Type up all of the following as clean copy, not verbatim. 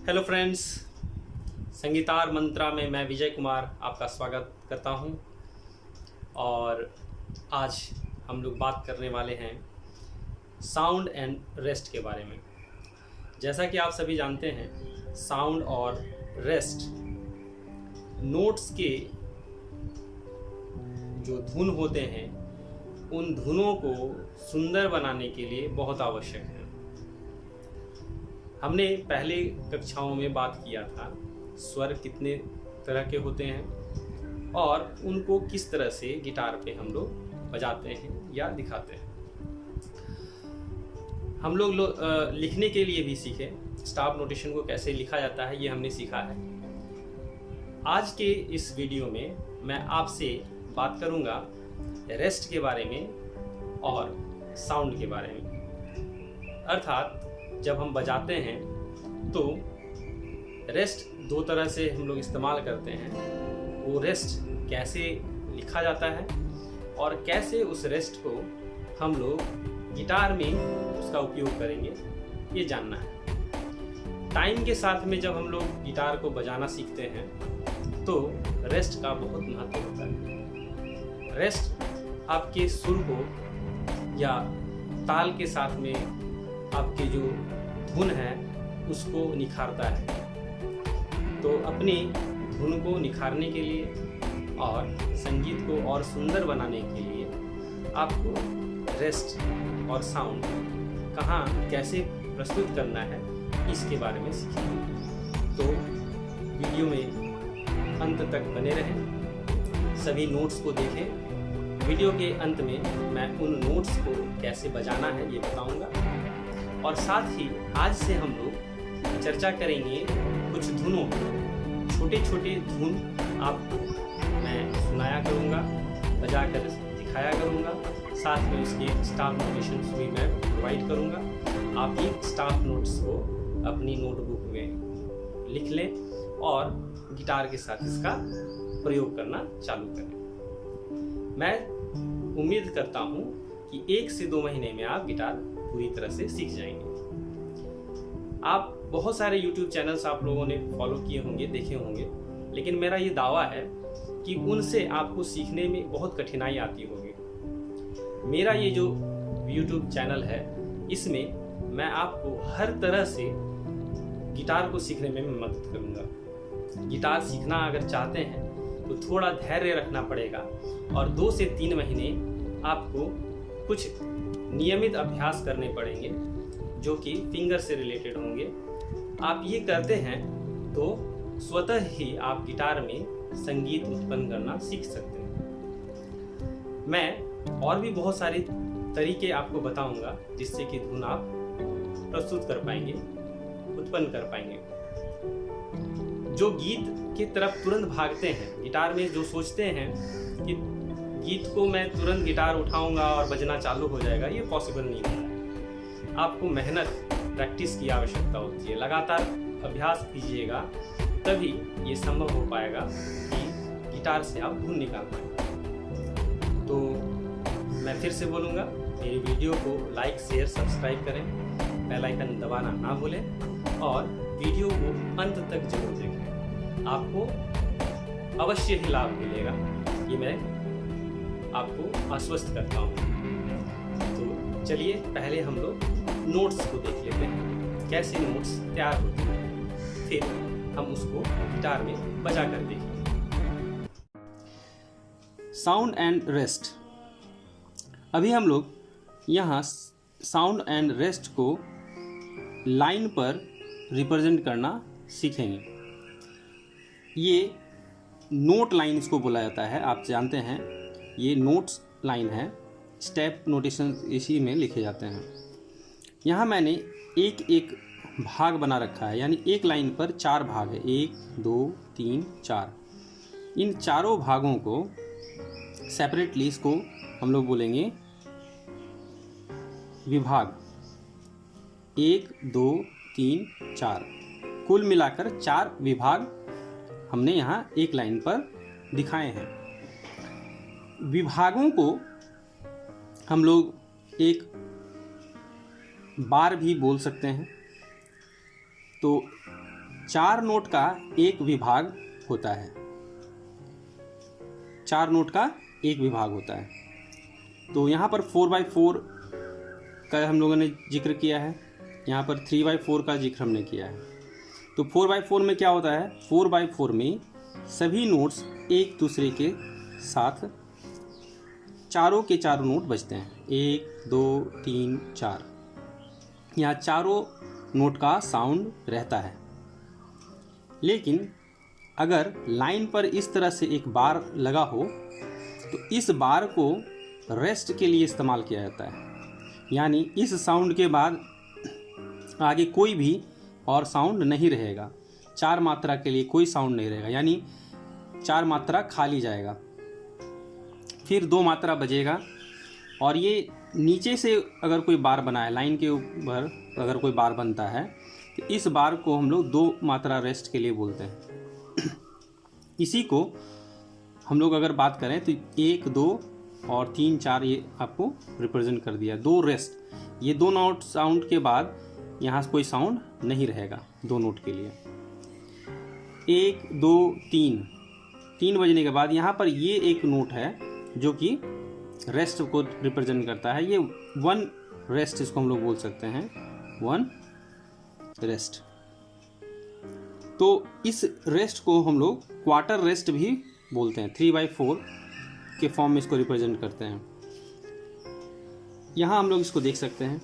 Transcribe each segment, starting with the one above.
Hello friends, संगीतार मंत्रा में मैं विजय कुमार आपका स्वागत करता हूं। और आज हम लोग बात करने वाले हैं साउंड एंड रेस्ट के बारे में। जैसा कि आप सभी जानते हैं, साउंड और रेस्ट नोट्स के जो धुन होते हैं उन धुनों को सुंदर बनाने के लिए बहुत आवश्यक है। हमने पहले कक्षाओं में बात किया था स्वर कितने तरह के होते हैं और उनको किस तरह से गिटार पे हम लोग बजाते हैं या दिखाते हैं। हम लोग लिखने के लिए भी सीखे, स्टाफ नोटेशन को कैसे लिखा जाता है ये हमने सीखा है। आज के इस वीडियो में मैं आपसे बात करूंगा रेस्ट के बारे में और साउंड के बारे में। अर्थात जब हम बजाते हैं तो रेस्ट दो तरह से हम लोग इस्तेमाल करते हैं। वो रेस्ट कैसे लिखा जाता है और कैसे उस रेस्ट को हम लोग गिटार में उसका उपयोग करेंगे, ये जानना है। टाइम के साथ में जब हम लोग गिटार को बजाना सीखते हैं तो रेस्ट का बहुत महत्व होता है। रेस्ट आपके सुर को या ताल के साथ में आपके जो धुन है उसको निखारता है। तो अपनी धुन को निखारने के लिए और संगीत को और सुंदर बनाने के लिए आपको रेस्ट और साउंड कहाँ कैसे प्रस्तुत करना है इसके बारे में सीखेंगे। तो वीडियो में अंत तक बने रहें, सभी नोट्स को देखें। वीडियो के अंत में मैं उन नोट्स को कैसे बजाना है ये बताऊंगा और साथ ही आज से हम लोग चर्चा करेंगे कुछ धुनों, छोटे छोटे धुन आपको मैं सुनाया करूंगा, बजा कर दिखाया करूंगा। साथ में उसके स्टाफ नोटेशंस भी मैं प्रोवाइड करूंगा। आप ये स्टाफ नोट्स को अपनी नोटबुक में लिख लें और गिटार के साथ इसका प्रयोग करना चालू करें। मैं उम्मीद करता हूं कि 1 से 2 महीने में आप गिटार पूरी तरह से सीख जाएंगे। आप बहुत सारे YouTube चैनल्स आप लोगों ने फॉलो किए होंगे, देखे होंगे, लेकिन मेरा ये दावा है कि उनसे आपको सीखने में बहुत कठिनाई आती होगी। मेरा ये जो YouTube चैनल है इसमें मैं आपको हर तरह से गिटार को सीखने में मदद करूँगा। गिटार सीखना अगर चाहते हैं तो थोड़ा धैर्य रखना पड़ेगा और 2 से 3 महीने आपको कुछ नियमित अभ्यास करने पड़ेंगे जो कि फिंगर से रिलेटेड होंगे। आप ये करते हैं तो स्वतः ही आप गिटार में संगीत उत्पन्न करना सीख सकते हैं। मैं और भी बहुत सारे तरीके आपको बताऊंगा जिससे कि धुन आप प्रस्तुत कर पाएंगे, उत्पन्न कर पाएंगे। जो गीत की तरफ तुरंत भागते हैं, गिटार में जो सोचते हैं कि गीत को मैं तुरंत गिटार उठाऊंगा और बजना चालू हो जाएगा, ये पॉसिबल नहीं होता है। आपको मेहनत, प्रैक्टिस की आवश्यकता होती है। लगातार अभ्यास कीजिएगा तभी ये संभव हो पाएगा कि गिटार से आप धुन निकाल पाएंगे। तो मैं फिर से बोलूँगा, मेरी वीडियो को लाइक, शेयर, सब्सक्राइब करें, बेल आइकन दबाना ना भूलें और वीडियो को अंत तक जरूर देखें। आपको अवश्य ही लाभ मिलेगा, ये मैं आपको आश्वस्त करता हूँ। तो चलिए पहले हम लोग नोट्स को देख लेते हैं, कैसे नोट्स तैयार होते हैं, फिर हम उसको गिटार में बजा कर देखेंगे। Sound and rest. अभी हम लोग यहाँ साउंड एंड रेस्ट को लाइन पर रिप्रेजेंट करना सीखेंगे। ये नोट लाइन इसको बोला जाता है, आप जानते हैं ये नोट्स लाइन है। स्टेप नोटेशन इसी में लिखे जाते हैं। यहाँ मैंने एक एक भाग बना रखा है, यानी एक लाइन पर 4 भाग है, 1 2 3 4। इन चारों भागों को सेपरेटली इसको हम लोग बोलेंगे विभाग। 1 2 3 4 कुल मिलाकर 4 विभाग हमने यहाँ एक लाइन पर दिखाए हैं। विभागों को हम लोग एक बार भी बोल सकते हैं। तो 4 नोट का एक विभाग होता है। 4 नोट का एक विभाग होता है। तो यहाँ पर 4/4 का हम लोगों ने जिक्र किया है, यहाँ पर 3/4 का जिक्र हमने किया है। तो 4/4 में क्या होता है, 4/4 में सभी नोट्स एक दूसरे के साथ चारों के चारों नोट बजते हैं, 1 2 3 4। यहाँ चारों नोट का साउंड रहता है। लेकिन अगर लाइन पर इस तरह से एक बार लगा हो तो इस बार को रेस्ट के लिए इस्तेमाल किया जाता है। यानी इस साउंड के बाद आगे कोई भी और साउंड नहीं रहेगा। 4 मात्रा के लिए कोई साउंड नहीं रहेगा, यानी 4 मात्रा खाली जाएगा, फिर 2 मात्रा बजेगा। और ये नीचे से अगर कोई बार बना है, लाइन के ऊपर अगर कोई बार बनता है तो इस बार को हम लोग 2 मात्रा रेस्ट के लिए बोलते हैं। इसी को हम लोग अगर बात करें तो 1 2 और 3 4 ये आपको रिप्रेजेंट कर दिया, 2 रेस्ट। ये 2 नोट साउंड के बाद यहाँ कोई साउंड नहीं रहेगा 2 नोट के लिए। 1 2 3 बजने के बाद यहाँ पर ये एक नोट है जो कि रेस्ट को रिप्रेजेंट करता है। ये 1 रेस्ट इसको हम लोग बोल सकते हैं, 1 रेस्ट। तो इस रेस्ट को हम लोग क्वार्टर रेस्ट भी बोलते हैं, 3/4 के फॉर्म में इसको रिप्रेजेंट करते हैं। यहाँ हम लोग इसको देख सकते हैं।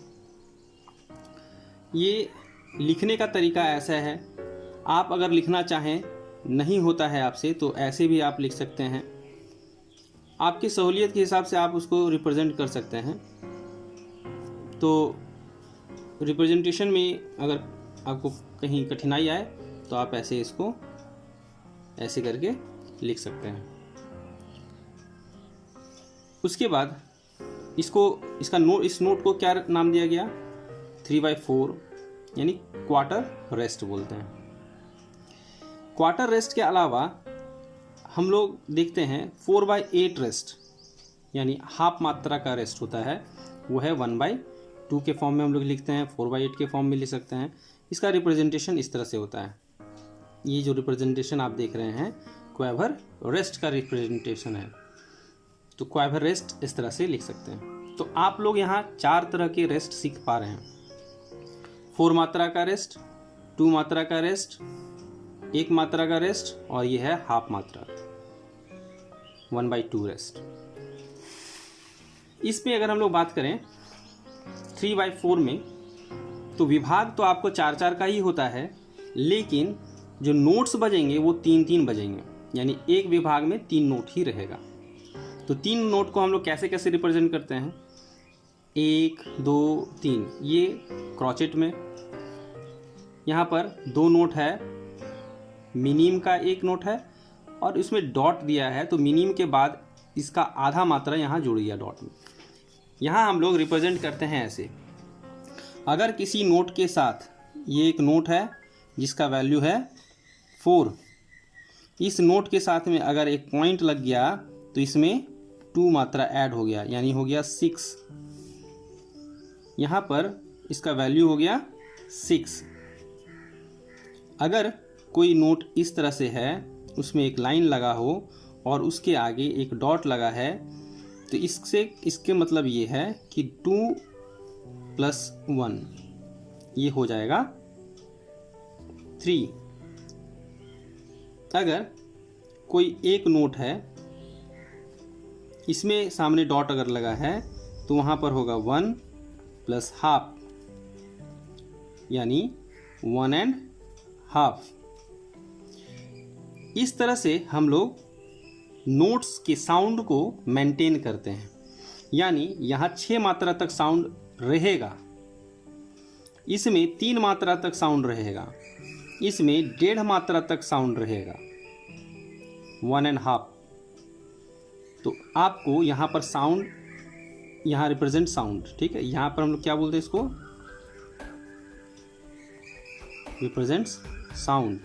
ये लिखने का तरीका ऐसा है, आप अगर लिखना चाहें, नहीं होता है आपसे तो ऐसे भी आप लिख सकते हैं। आपकी सहूलियत के हिसाब से आप उसको रिप्रेजेंट कर सकते हैं। तो रिप्रेजेंटेशन में अगर आपको कहीं कठिनाई आए तो आप ऐसे इसको ऐसे करके लिख सकते हैं। उसके बाद इस नोट को क्या नाम दिया गया, 3/4 यानी क्वार्टर रेस्ट बोलते हैं। क्वार्टर रेस्ट के अलावा हम लोग देखते हैं 4/8 रेस्ट, यानी हाफ मात्रा का रेस्ट होता है, वो है 1/2 के फॉर्म में हम लोग लिखते हैं, 4/8 के फॉर्म में लिख सकते हैं। इसका रिप्रेजेंटेशन इस तरह से होता है। ये जो रिप्रेजेंटेशन आप देख रहे हैं क्वावर रेस्ट का रिप्रेजेंटेशन है। तो क्वावर रेस्ट इस तरह से लिख सकते हैं। तो आप लोग यहाँ 4 तरह के रेस्ट सीख पा रहे हैं, 4 मात्रा का रेस्ट, 2 मात्रा का रेस्ट, 1 मात्रा का रेस्ट, और ये है हाफ मात्रा 1/2 रेस्ट। इसमें अगर हम लोग बात करें 3/4 में, तो विभाग तो आपको 4-4 का ही होता है, लेकिन जो नोट्स बजेंगे वो 3-3 बजेंगे, यानी एक विभाग में 3 नोट ही रहेगा। तो 3 नोट को हम लोग कैसे कैसे रिप्रेजेंट करते हैं, 1 2 3, ये क्रॉचेट में यहाँ पर 2 नोट है, मिनीम का 1 नोट है और इसमें डॉट दिया है, तो मिनीम के बाद इसका आधा मात्रा यहाँ जुड़ गया डॉट में। यहाँ हम लोग रिप्रेजेंट करते हैं ऐसे, अगर किसी नोट के साथ ये एक नोट है जिसका वैल्यू है 4, इस नोट के साथ में अगर एक पॉइंट लग गया तो इसमें 2 मात्रा ऐड हो गया, यानी हो गया 6। यहाँ पर इसका वैल्यू हो गया 6। अगर कोई नोट इस तरह से है, उसमें एक लाइन लगा हो और उसके आगे एक डॉट लगा है, तो इसके मतलब ये है कि 2 + 1 ये हो जाएगा 3। अगर कोई एक नोट है, इसमें सामने डॉट अगर लगा है, तो वहाँ पर होगा 1 + हाफ, यानी 1.5। इस तरह से हम लोग नोट्स के साउंड को मेंटेन करते हैं, यानी यहाँ 6 मात्रा तक साउंड रहेगा, इसमें 3 मात्रा तक साउंड रहेगा, इसमें 1.5 मात्रा तक साउंड रहेगा, 1.5। तो आपको यहाँ पर साउंड, यहाँ रिप्रेजेंट साउंड, ठीक है। यहाँ पर हम लोग क्या बोलते हैं, इसको रिप्रेजेंट्स साउंड।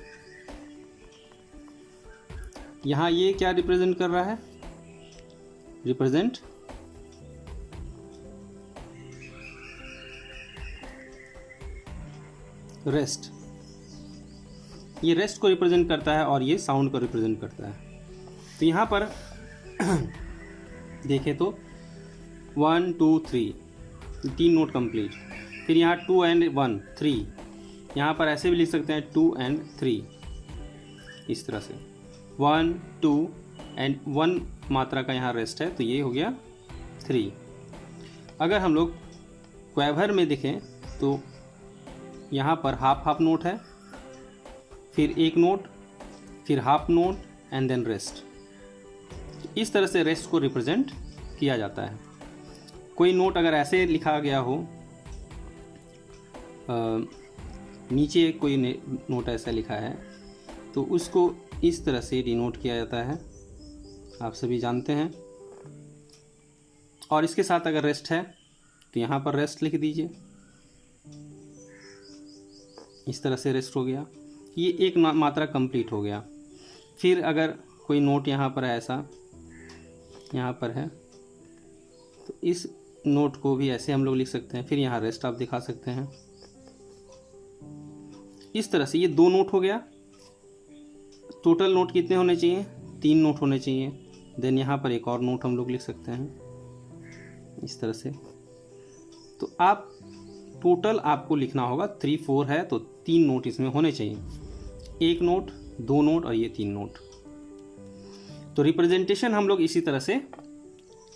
यहाँ ये क्या रिप्रेजेंट कर रहा है, रिप्रेजेंट रेस्ट। ये रेस्ट को रिप्रेजेंट करता है और ये साउंड को रिप्रेजेंट करता है। तो यहाँ पर देखें तो 1 2 3 3 नोट कंप्लीट। फिर यहाँ 2 and 1 3, यहाँ पर ऐसे भी लिख सकते हैं 2 and 3, इस तरह से 1 2 and 1 मात्रा का यहाँ रेस्ट है, तो ये हो गया 3। अगर हम लोग क्वेवर में देखें तो यहाँ पर हाफ हाफ नोट है, फिर एक नोट, फिर half note and then rest. इस तरह से रेस्ट को रिप्रेजेंट किया जाता है। कोई नोट अगर ऐसे लिखा गया हो, नीचे कोई नोट ऐसा लिखा है तो उसको इस तरह से डिनोट किया जाता है, आप सभी जानते हैं। और इसके साथ अगर रेस्ट है तो यहाँ पर रेस्ट लिख दीजिए, इस तरह से रेस्ट हो गया, ये एक मात्रा कंप्लीट हो गया। फिर अगर कोई नोट यहाँ पर ऐसा यहाँ पर है तो इस नोट को भी ऐसे हम लोग लिख सकते हैं, फिर यहाँ रेस्ट आप दिखा सकते हैं। इस तरह से ये 2 नोट हो गया। टोटल नोट कितने होने चाहिए? 3 नोट होने चाहिए। देन यहाँ पर एक और नोट हम लोग लिख सकते हैं इस तरह से। तो आप टोटल आपको लिखना होगा 3 4 है तो 3 नोट इसमें होने चाहिए, 1 नोट, 2 नोट और ये 3 नोट। तो रिप्रेजेंटेशन हम लोग इसी तरह से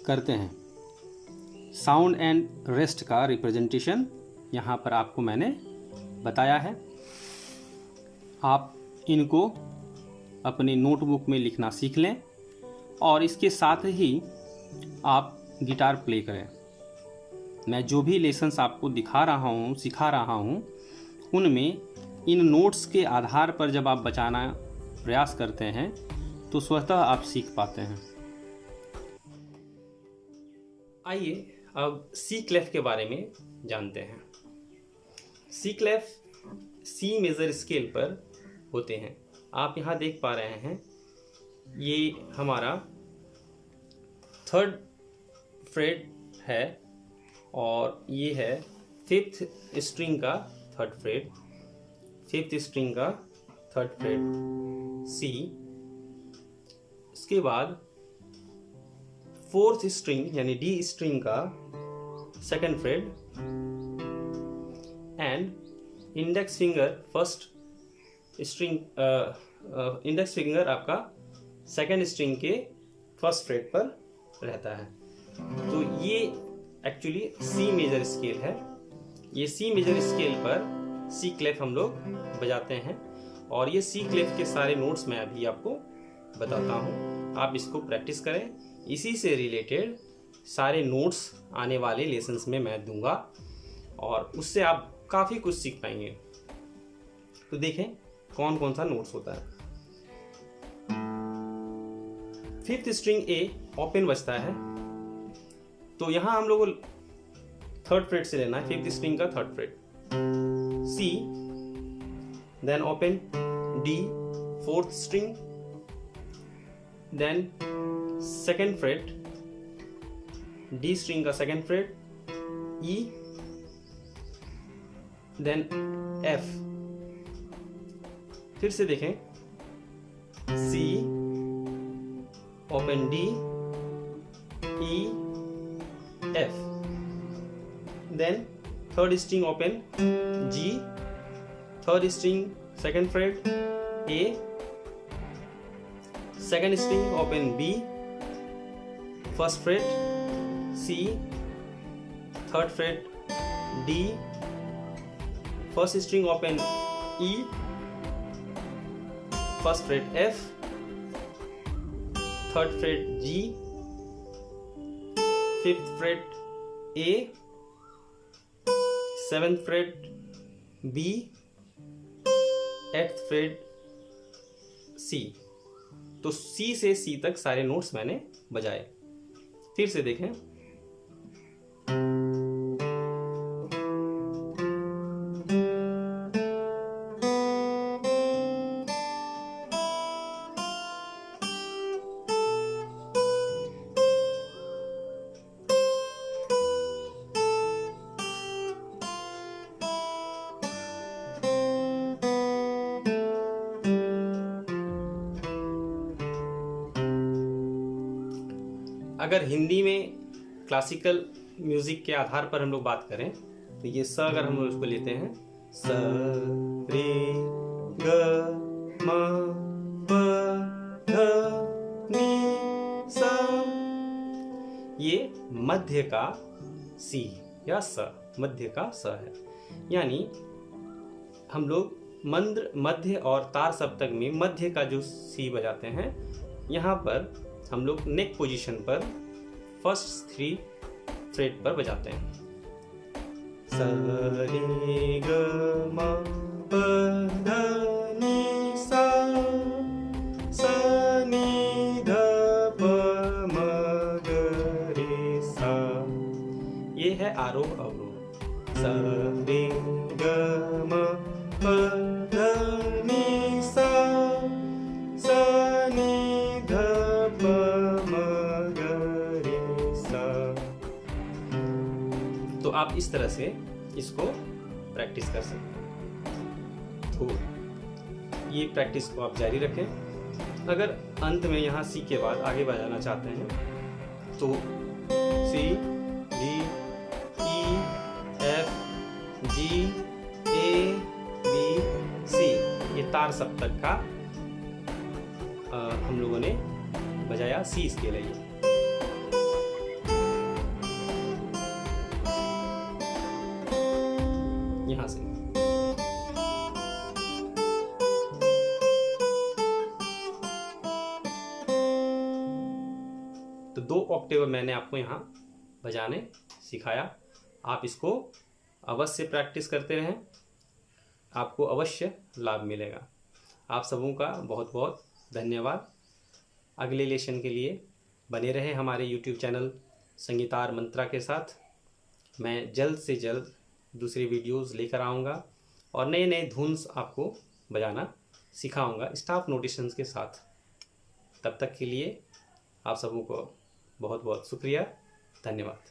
करते हैं। साउंड एंड रेस्ट का रिप्रेजेंटेशन यहाँ पर आपको मैंने बताया है। आप इनको अपने नोटबुक में लिखना सीख लें और इसके साथ ही आप गिटार प्ले करें। मैं जो भी लेसन्स आपको दिखा रहा हूँ, सिखा रहा हूँ, उनमें इन नोट्स के आधार पर जब आप बजाना प्रयास करते हैं तो स्वतः आप सीख पाते हैं। आइए अब सी क्लेफ के बारे में जानते हैं। सी क्लेफ सी मेजर स्केल पर होते हैं। आप यहाँ देख पा रहे हैं, ये हमारा 3rd फ्रेट है और ये है 5th स्ट्रिंग का 3rd फ्रेट, 5th स्ट्रिंग का 3rd फ्रेट सी। इसके बाद 4th स्ट्रिंग यानी डी स्ट्रिंग का 2nd freight and index finger 1st string, index finger आपका 2nd स्ट्रिंग के 1st फ्रेट पर रहता है। तो ये एक्चुअली सी मेजर स्केल है। ये सी मेजर स्केल पर सी क्लेफ हम लोग बजाते हैं और ये सी क्लेफ के सारे नोट्स मैं अभी आपको बताता हूँ। आप इसको प्रैक्टिस करें। इसी से रिलेटेड सारे नोट्स आने वाले लेसन्स में मैं दूंगा और उससे आप काफ़ी कुछ सीख पाएंगे। तो देखें कौन कौन सा नोट्स होता है। 5th स्ट्रिंग ए ओपन बजता है, तो यहाँ हम लोग को 3rd फ्रेट से लेना है, 5th स्ट्रिंग का 3rd fret C, then open D 4th string, then 2nd fret D string का 2nd fret E, then F. फिर से देखें C open D E F, then 3rd string open G, 3rd string 2nd fret A, 2nd string open B, 1st fret C, 3rd fret D, 1st string open E, 1st fret F, 3rd fret G, 5th fret A, 7th fret B, 8th fret C. तो सी से सी तक सारे notes मैंने बजाए। फिर से देखें अगर हिंदी में क्लासिकल म्यूजिक के आधार पर हम लोग बात करें तो ये स अगर हम लोग उसको लेते हैं, स रे ग म प ध नि सा, ये मध्य का सी या स, मध्य का स है। यानी हम लोग मध्य और तार सप्तक में मध्य का जो सी बजाते हैं, यहाँ पर हम लोग नेक पोजीशन पर फर्स्ट 3 फ्रेट पर बजाते हैं। स रे ग म प ध नि सा, स नि ध प म ग रे सा, ये है आरोह अवरोह। स रे ग म प ध नि सा, स नि ध प म ग रे सा। तो आप इस तरह से इसको प्रैक्टिस कर सकते हैं। तो ये प्रैक्टिस को आप जारी रखें। अगर अंत में यहाँ सी के बाद आगे बढ़ाना चाहते हैं तो सी, डी, ई, एफ, जी, ए, बी, सी, ये तार सप्तक का हम लोगों ने बजाया सी स्केल है ये। यहाँ से तो 2 ऑक्टेव मैंने आपको यहाँ बजाने सिखाया। आप इसको अवश्य प्रैक्टिस करते रहें, आपको अवश्य लाभ मिलेगा। आप सबों का बहुत बहुत धन्यवाद। अगले लेसन के लिए बने रहे हमारे YouTube चैनल संगीतार मंत्रा के साथ। मैं जल्द से जल्द दूसरी वीडियोस लेकर आऊँगा और नए नए धुन्स आपको बजाना सिखाऊंगा स्टाफ नोटेशंस के साथ। तब तक के लिए आप सबों को बहुत बहुत शुक्रिया, धन्यवाद।